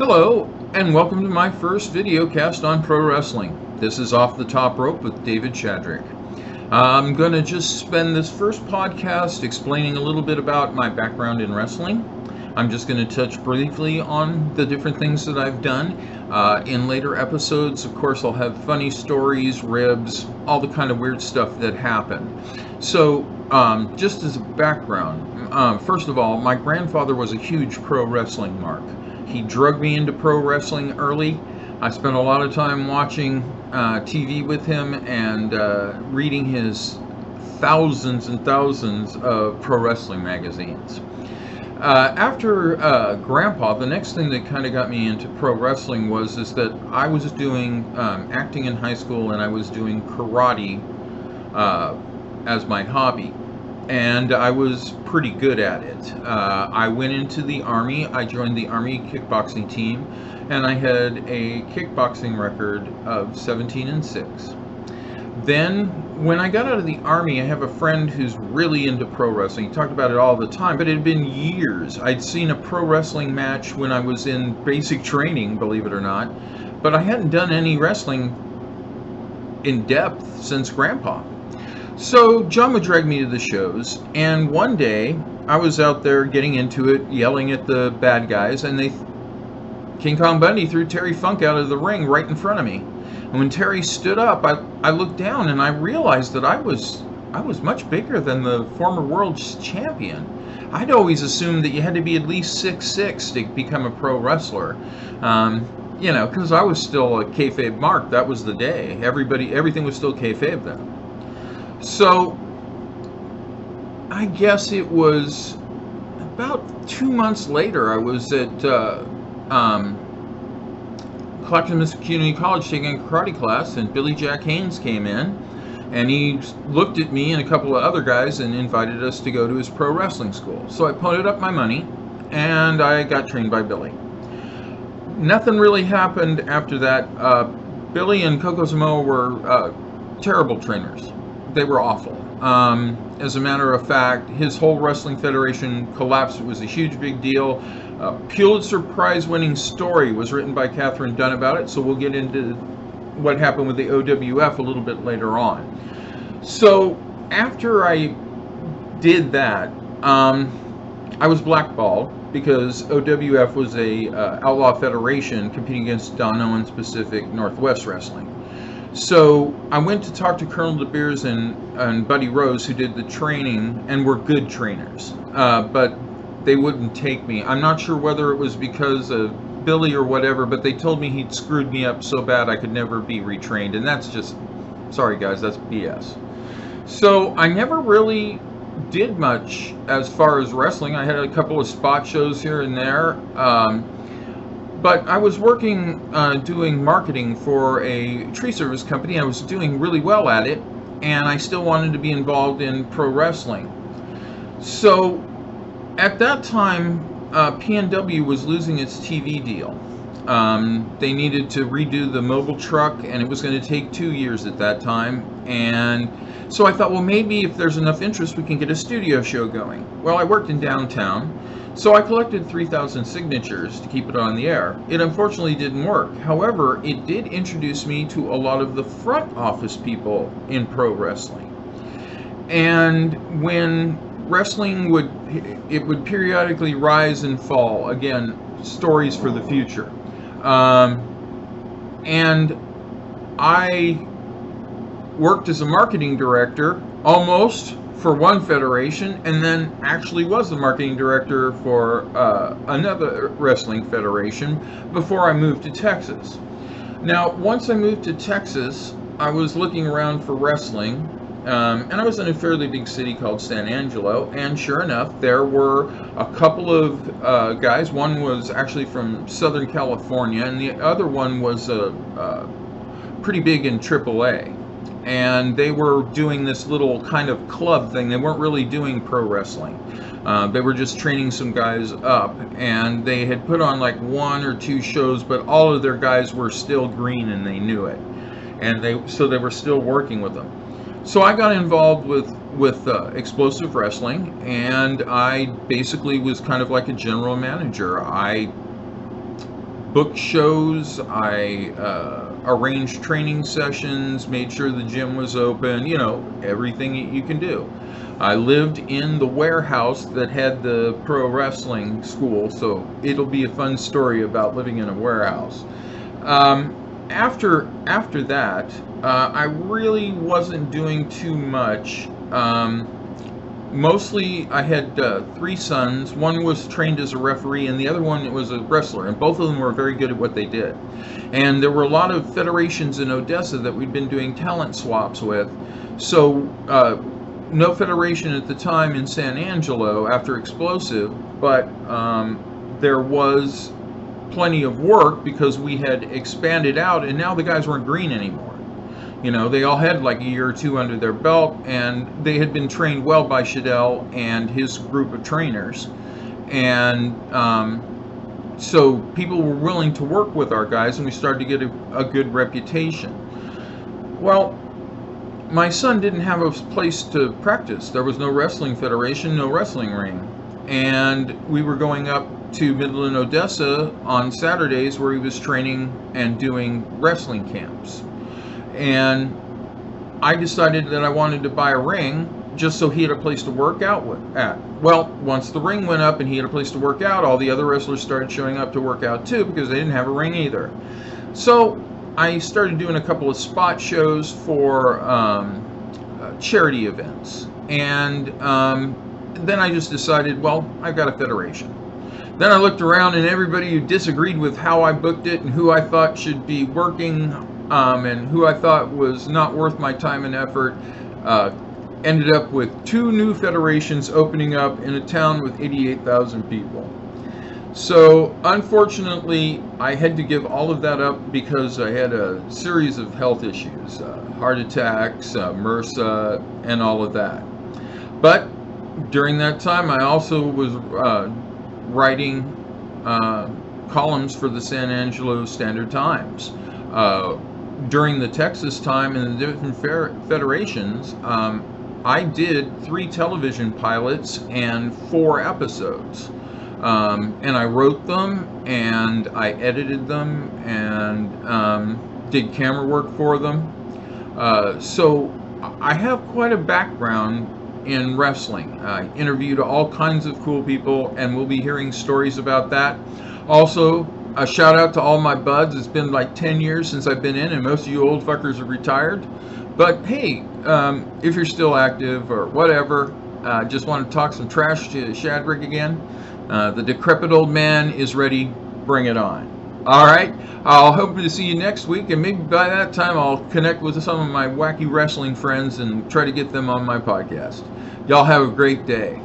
Hello, and welcome to my first video cast on pro wrestling. This is Off the Top Rope with David Shadrick. I'm going to just spend this first podcast explaining a little bit about my background in wrestling. I'm just going to touch briefly on the different things that I've done. In later episodes, of course, I'll have funny stories, ribs, all the kind of weird stuff that happened. So, just as a background, first of all, my grandfather was a huge pro wrestling mark. He drugged me into pro wrestling early. I spent a lot of time watching TV with him and reading his thousands and thousands of pro wrestling magazines. After Grandpa, the next thing that kind of got me into pro wrestling was that I was doing acting in high school, and I was doing karate as my hobby. And I was pretty good at it. I went into the Army. I joined the Army kickboxing team, and I had a kickboxing record of 17-6. Then, when I got out of the Army, I have a friend who's really into pro wrestling. He talked about it all the time, but it had been years. I'd seen a pro wrestling match when I was in basic training, believe it or not, but I hadn't done any wrestling in depth since Grandpa. So John would drag me to the shows, and one day I was out there getting into it, yelling at the bad guys, and King Kong Bundy threw Terry Funk out of the ring right in front of me. And when Terry stood up, I looked down and I realized that I was much bigger than the former world champion. I'd always assumed that you had to be at least 6'6" to become a pro wrestler. Because I was still a kayfabe mark. That was the day. Everything was still kayfabe then. So, I guess it was about 2 months later, I was at Clackamas Community College taking a karate class, and Billy Jack Haynes came in, and he looked at me and a couple of other guys and invited us to go to his pro wrestling school. So I put up my money, and I got trained by Billy. Nothing really happened after that. Billy and Coco Samoa were terrible trainers. They were awful. As a matter of fact, his whole wrestling federation collapsed. It was a huge big deal. Pulitzer Prize winning story was written by Catherine Dunn about it, so we'll get into what happened with the OWF a little bit later on. So after I did that, I was blackballed because OWF was a outlaw federation competing against Don Owens Pacific Northwest Wrestling. So I went to talk to Colonel De Beers and Buddy Rose, who did the training and were good trainers, but they wouldn't take me. I'm not sure whether it was because of Billy or whatever, but they told me he'd screwed me up so bad I could never be retrained, and that's just, sorry guys, that's BS. So I never really did much as far as wrestling. I had a couple of spot shows here and there. But I was working, doing marketing for a tree service company. I was doing really well at it, and I still wanted to be involved in pro wrestling. So, at that time, PNW was losing its TV deal. They needed to redo the mobile truck, and it was going to take 2 years at that time. And so I thought, well, maybe if there's enough interest, we can get a studio show going. Well, I worked in downtown. So I collected 3,000 signatures to keep it on the air. It unfortunately didn't work. However, it did introduce me to a lot of the front office people in pro wrestling. And when wrestling would periodically rise and fall, again, stories for the future. And I worked as a marketing director almost for one federation, and then actually was the marketing director for another wrestling federation before I moved to Texas. Now, once I moved to Texas, I was looking around for wrestling, and I was in a fairly big city called San Angelo, and sure enough, there were a couple of guys. One was actually from Southern California, and the other one was pretty big in AAA. And they were doing this little kind of club thing. They weren't really doing pro wrestling. They were just training some guys up, and they had put on like 1 or 2 shows, but all of their guys were still green, and they knew it. And so they were still working with them. So I got involved with explosive wrestling, and I basically was kind of like a general manager. I booked shows, I arranged training sessions, made sure the gym was open, everything that you can do. I lived in the warehouse that had the pro wrestling school, so it'll be a fun story about living in a warehouse. After that, I really wasn't doing too much. Mostly, I had 3 sons. One was trained as a referee, and the other one was a wrestler, and both of them were very good at what they did. And there were a lot of federations in Odessa that we'd been doing talent swaps with. So, no federation at the time in San Angelo after Explosive, but there was plenty of work because we had expanded out, and now the guys weren't green anymore. They all had like a year or 2 under their belt, and they had been trained well by Shadell and his group of trainers. And so people were willing to work with our guys, and we started to get a good reputation. Well, my son didn't have a place to practice. There was no wrestling federation, no wrestling ring. And we were going up to Midland, Odessa on Saturdays where he was training and doing wrestling camps. And I decided that I wanted to buy a ring just so he had a place to work out at. Well, once the ring went up and he had a place to work out, all the other wrestlers started showing up to work out too because they didn't have a ring either. So I started doing a couple of spot shows for charity events. And then I just decided, well, I've got a federation. Then I looked around, and everybody who disagreed with how I booked it and who I thought should be working and who I thought was not worth my time and effort ended up with 2 new federations opening up in a town with 88,000 people. So unfortunately, I had to give all of that up because I had a series of health issues, heart attacks, MRSA, and all of that. But during that time, I also was writing columns for the San Angelo Standard Times. During the Texas time and the different federations, I did 3 television pilots and 4 episodes. And I wrote them, and I edited them, and did camera work for them. So I have quite a background in wrestling. I interviewed all kinds of cool people, and we'll be hearing stories about that. Also, a shout out to all my buds. It's been like 10 years since I've been in, and most of you old fuckers are retired. But hey, if you're still active or whatever, just want to talk some trash to Shadrick again. The decrepit old man is ready. Bring it on. All right. I'll hope to see you next week, and maybe by that time I'll connect with some of my wacky wrestling friends and try to get them on my podcast. Y'all have a great day.